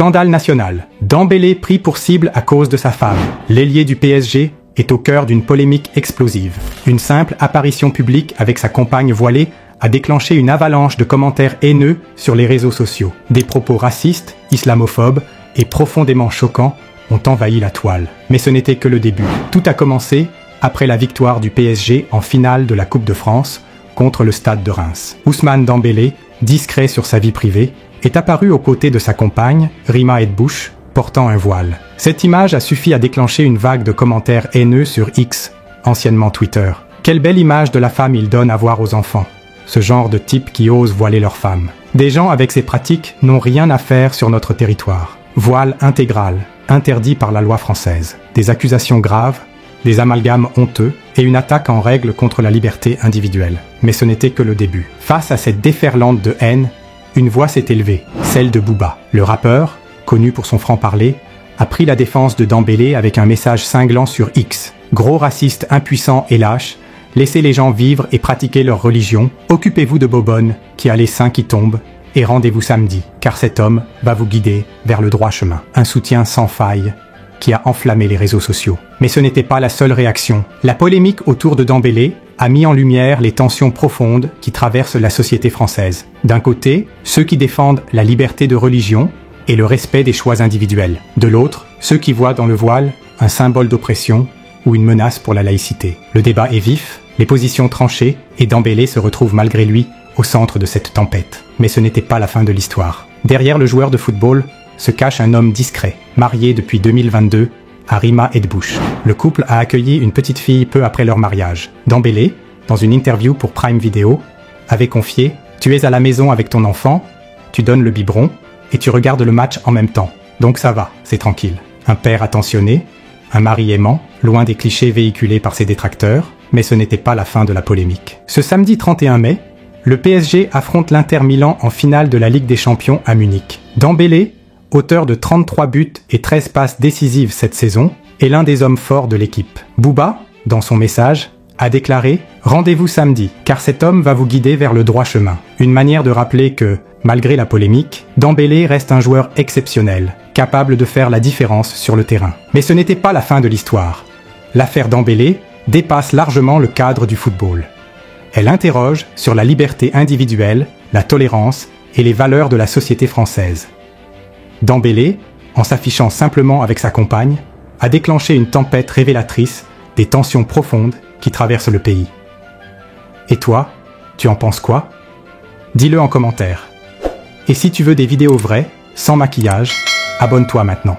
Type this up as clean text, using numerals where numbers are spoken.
Scandale national. Dembélé pris pour cible à cause de sa femme. L'ailier du PSG est au cœur d'une polémique explosive. Une simple apparition publique avec sa compagne voilée a déclenché une avalanche de commentaires haineux sur les réseaux sociaux. Des propos racistes, islamophobes et profondément choquants ont envahi la toile. Mais ce n'était que le début. Tout a commencé après la victoire du PSG en finale de la Coupe de France contre le Stade de Reims. Ousmane Dembélé, discret sur sa vie privée, est apparu aux côtés de sa compagne, Rima Edbouch, portant un voile. Cette image a suffi à déclencher une vague de commentaires haineux sur X, anciennement Twitter. Quelle belle image de la femme il donne à voir aux enfants. Ce genre de type qui ose voiler leur femme. Des gens avec ces pratiques n'ont rien à faire sur notre territoire. Voile intégral, interdit par la loi française. Des accusations graves, des amalgames honteux et une attaque en règle contre la liberté individuelle. Mais ce n'était que le début. Face à cette déferlante de haine, une voix s'est élevée, celle de Booba. Le rappeur, connu pour son franc-parler, a pris la défense de Dembélé avec un message cinglant sur X. Gros raciste impuissant et lâche, laissez les gens vivre et pratiquer leur religion, occupez-vous de Bobonne, qui a les seins qui tombent, et rendez-vous samedi, car cet homme va vous guider vers le droit chemin. Un soutien sans faille qui a enflammé les réseaux sociaux. Mais ce n'était pas la seule réaction. La polémique autour de Dembélé a mis en lumière les tensions profondes qui traversent la société française. D'un côté, ceux qui défendent la liberté de religion et le respect des choix individuels. De l'autre, ceux qui voient dans le voile un symbole d'oppression ou une menace pour la laïcité. Le débat est vif, les positions tranchées, et Dembélé se retrouve malgré lui au centre de cette tempête. Mais ce n'était pas la fin de l'histoire. Derrière le joueur de football se cache un homme discret, marié depuis 2022 à Rima Edbouch. Le couple a accueilli une petite fille peu après leur mariage. Dembélé, dans une interview pour Prime Video, avait confié « Tu es à la maison avec ton enfant, tu donnes le biberon et tu regardes le match en même temps. Donc ça va, c'est tranquille. » Un père attentionné, un mari aimant, loin des clichés véhiculés par ses détracteurs, mais ce n'était pas la fin de la polémique. Ce samedi 31 mai, le PSG affronte l'Inter Milan en finale de la Ligue des Champions à Munich. Dembélé, auteur de 33 buts et 13 passes décisives cette saison, est l'un des hommes forts de l'équipe. Booba, dans son message, a déclaré « Rendez-vous samedi, car cet homme va vous guider vers le droit chemin ». Une manière de rappeler que, malgré la polémique, Dembélé reste un joueur exceptionnel, capable de faire la différence sur le terrain. Mais ce n'était pas la fin de l'histoire. L'affaire Dembélé dépasse largement le cadre du football. Elle interroge sur la liberté individuelle, la tolérance et les valeurs de la société française. Dembélé, en s'affichant simplement avec sa compagne, a déclenché une tempête révélatrice des tensions profondes qui traversent le pays. Et toi, tu en penses quoi? Dis-le en commentaire. Et si tu veux des vidéos vraies, sans maquillage, abonne-toi maintenant.